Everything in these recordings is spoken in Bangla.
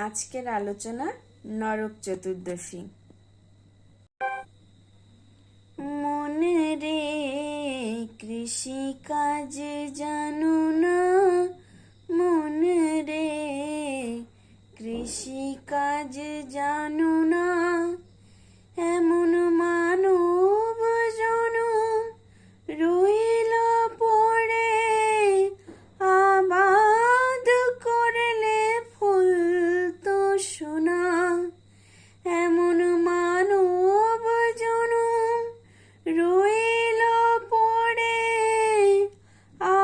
আজকের আলোচনা নরক চতুর্দশী। মনে রে কৃষি কাজ জানো না, মনে রে কৃষি কাজ জানো না, এমন মানব জনম রইল পড়ে, আবাদ করলে ফুল তো সোনা। এমন মানব জনম রইল পড়ে,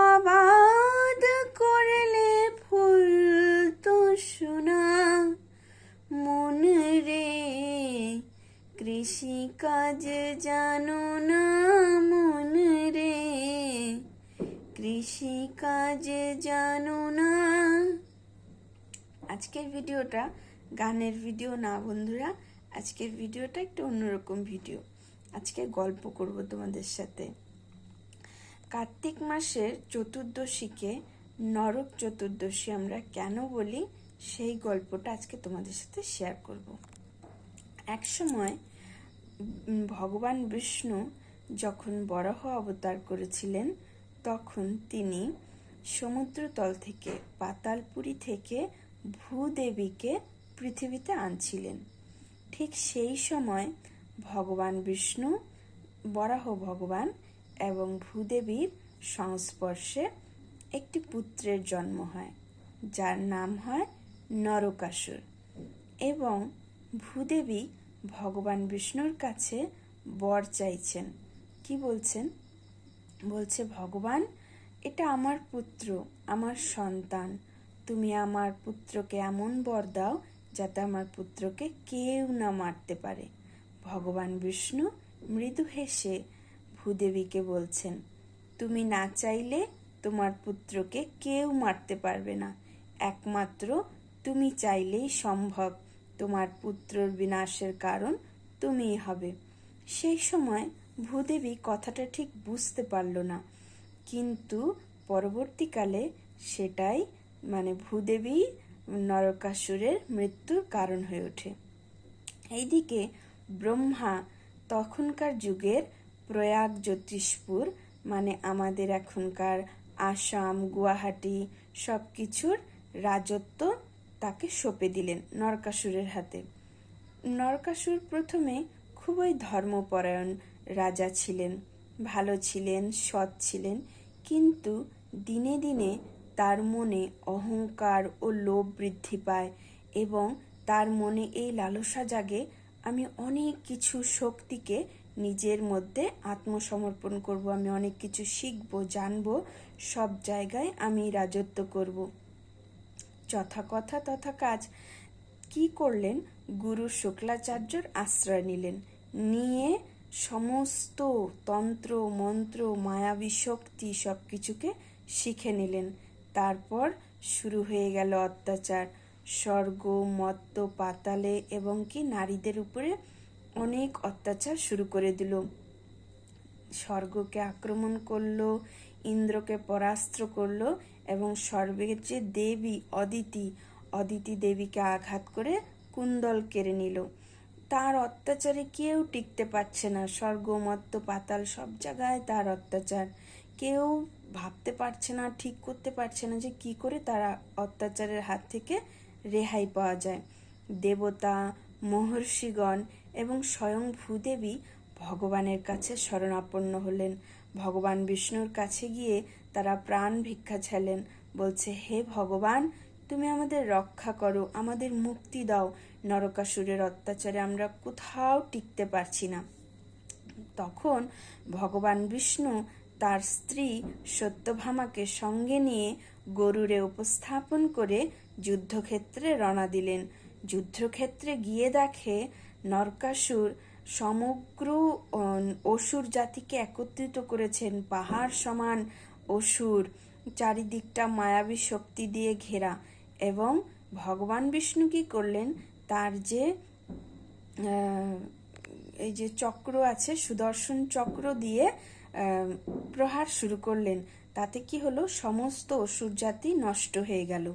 আবাদ করলে ফুল তো সোনা। মন রে কৃষি কাজ জানো না, মন রে কৃষি কাজ জানো না। আজকের ভিডিওটা গানের ভিডিও না বন্ধুরা, আজকের ভিডিওটা একটু অন্যরকম ভিডিও। আজকে গল্প করব তোমাদের সাথে। কার্তিক মাসের চতুর্দশীকে নরক চতুর্দশী আমরা কেন বলি, সেই গল্পটা আজকে তোমাদের সাথে শেয়ার করব। এক সময় ভগবান বিষ্ণু যখন বরাহ অবতার করেছিলেন, তখন তিনি সমুদ্রতল থেকে পাতালপুরী থেকে ভূদেবীকে পৃথিবীতে আনছিলেন। ঠিক সেই সময় ভগবান বিষ্ণু, বরাহ ভগবান এবং ভূদেবীর সংস্পর্শে একটি পুত্রের জন্ম হয়, যার নাম হয় নরকাসুর। এবং ভূদেবী ভগবান বিষ্ণুর কাছে বর চাইছেন। কি বলছেন? বলছে, ভগবান, এটা আমার পুত্র, আমার সন্তান, তুমি আমার পুত্রকে এমন বর দাও যাতে আমার পুত্রকে কেউ না মারতে পারে। ভগবান বিষ্ণু মৃদু হেসে ভূদেবীকে বলছেন, তুমি না চাইলে তোমার পুত্রকে কেউ মারতে পারবে না, একমাত্র তুমি চাইলেই সম্ভব। তোমার পুত্রর বিনাশের কারণ তুমিই হবে। সেই সময় ভূদেবী কথাটা ঠিক বুঝতে পারল না, কিন্তু পরবর্তীকালে সেটাই ভূদেবী নরকাসুরের মৃত্যুর কারণ হয়ে ওঠে। এইদিকে ব্রহ্মা তখনকার যুগের প্রয়াগ জ্যোতিষপুর, আমাদের এখনকার আসাম, গুয়াহাটি সব কিছুর রাজত্ব তাকে সঁপে দিলেন নরকাসুরের হাতে। নরকাসুর প্রথমে খুবই ধর্মপরায়ণ রাজা ছিলেন, ভালো ছিলেন, সৎ ছিলেন, কিন্তু দিনে দিনে তার মনে অহংকার ও লোভ বৃদ্ধি পায় এবং তার মনে এই লালসা জাগে, আমি অনেক কিছু শক্তিকে নিজের মধ্যে আত্মসমর্পণ করব, আমি অনেক কিছু শিখব, জানব, সব জায়গায় আমি রাজত্ব করব। যথা কথা তথা কাজ। কি করলেন? গুরু শুক্লাচার্যর আশ্রয় নিলেন, নিয়ে সমস্ত তন্ত্র মন্ত্র মায়াবী শক্তি সবকিছুকে শিখে নিলেন। তারপর শুরু হয়ে গেল অত্যাচার। স্বর্গ, মর্ত্য, পাতালে এবং কি নারীদের উপরে অনেক অত্যাচার শুরু করে দিল। স্বর্গকে আক্রমণ করলো, ইন্দ্রকে পরাস্ত করলো এবং স্বর্গের যে দেবী অদিতি দেবীকে আঘাত করে কুণ্ডল কেড়ে নিল। তার অত্যাচারে কেউ টিকতে পারছে না। স্বর্গ, মর্ত্য, পাতাল সব জায়গায় তার অত্যাচার। কেউ ভাবতে পারছে না, ঠিক করতে পারছে না যে কি করে তারা অত্যাচারের হাত থেকে রেহাই পাওয়া যায়। দেবতা, মহর্ষিগণ এবং স্বয়ং ভূদেবী ভগবানের কাছে শরণাপন্ন হলেন। ভগবান বিষ্ণুর কাছে গিয়ে তারা প্রাণ ভিক্ষা চাইলেন, বলছে, হে ভগবান, তুমি আমাদের রক্ষা করো, আমাদের মুক্তি দাও, নরকাসুরের অত্যাচারে আমরা কোথাও টিকতে পারছি না। তখন ভগবান বিষ্ণু তার স্ত্রী সত্যভামাকে সঙ্গে নিয়ে গরুড়ে উপস্থাপন করে যুদ্ধক্ষেত্রে রওনা দিলেন। যুদ্ধক্ষেত্রে গিয়ে দেখে নরকাসুর সমগ্র অসুর জাতিকে একত্রিত করেছেন। পাহাড় সমান অসুর, চারিদিকটা মায়াবী শক্তি দিয়ে ঘেরা। এবং ভগবান বিষ্ণু কি করলেন? তার যে এই যে চক্র আছে, সুদর্শন চক্র দিয়ে প্রহার শুরু করলেন। তাতে কি হলো? সমস্ত অসুর জাতি নষ্ট হয়ে গেল।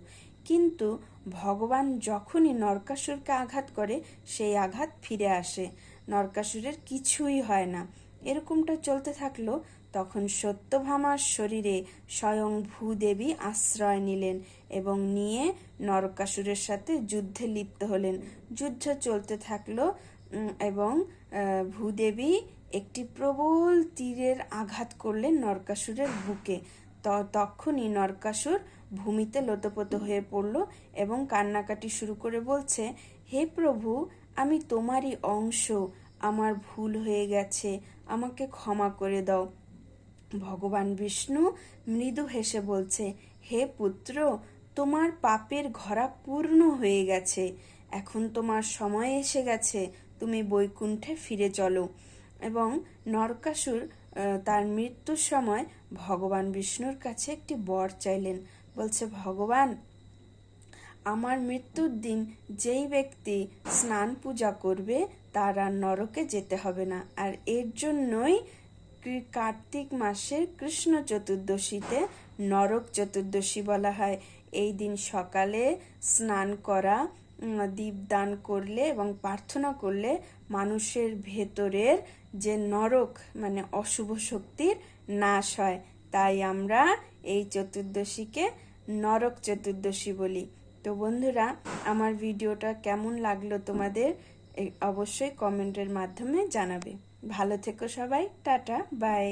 কিন্তু ভগবান যখনই নরকাসুরকে আঘাত করে সেই আঘাত ফিরে আসে, নরকাসুরের কিছুই হয় না। এরকমটা চলতে থাকলো। তখন সত্যভামার শরীরে স্বয়ং ভূদেবী আশ্রয় নিলেন এবং নিয়ে নরকাসুরের সাথে যুদ্ধে লিপ্ত হলেন। যুদ্ধ চলতে থাকলো এবং ভূদেবী একটি প্রবল তীরের আঘাত করলেন নরকাসুরের বুকে। তখনই নরকাসুর ভূমিতে লোতপোত হয়ে পড়ল এবং কান্নাকাটি শুরু করে বলছে, হে প্রভু, আমি তোমারই অংশ, আমার ভুল হয়ে গেছে, আমাকে ক্ষমা করে দাও। ভগবান বিষ্ণু মৃদু হেসে বলছে, হে পুত্র, তোমার পাপের ঘরা পূর্ণ হয়ে গেছে, এখন তোমার সময় এসে গেছে, তুমি বৈকুণ্ঠে ফিরে চলো। এবং নরকাসুর তার মৃত্যুর সময় ভগবান বিষ্ণুর কাছে একটি বর চাইলেন। বলছে, ভগবান, আমার মৃত্যুর দিন যেই ব্যক্তি স্নান পূজা করবে তার আর নরকে যেতে হবে না। আর এর জন্যই কার্তিক মাসের কৃষ্ণ চতুর্দশীতে নরক চতুর্দশী বলা হয়। এই দিন সকালে স্নান করা, দীপদান করলে এবং প্রার্থনা করলে মানুষের ভেতরের যে নরক মানে অশুভ শক্তির নাশ হয়। তাই আমরা এই চতুর্দশীকে নরক চতুর্দশী বলি। তো বন্ধুরা, আমার ভিডিওটা কেমন লাগলো তোমাদের অবশ্যই কমেন্টের মাধ্যমে জানাবে। ভালো থেকো সবাই, টাটা, বাই।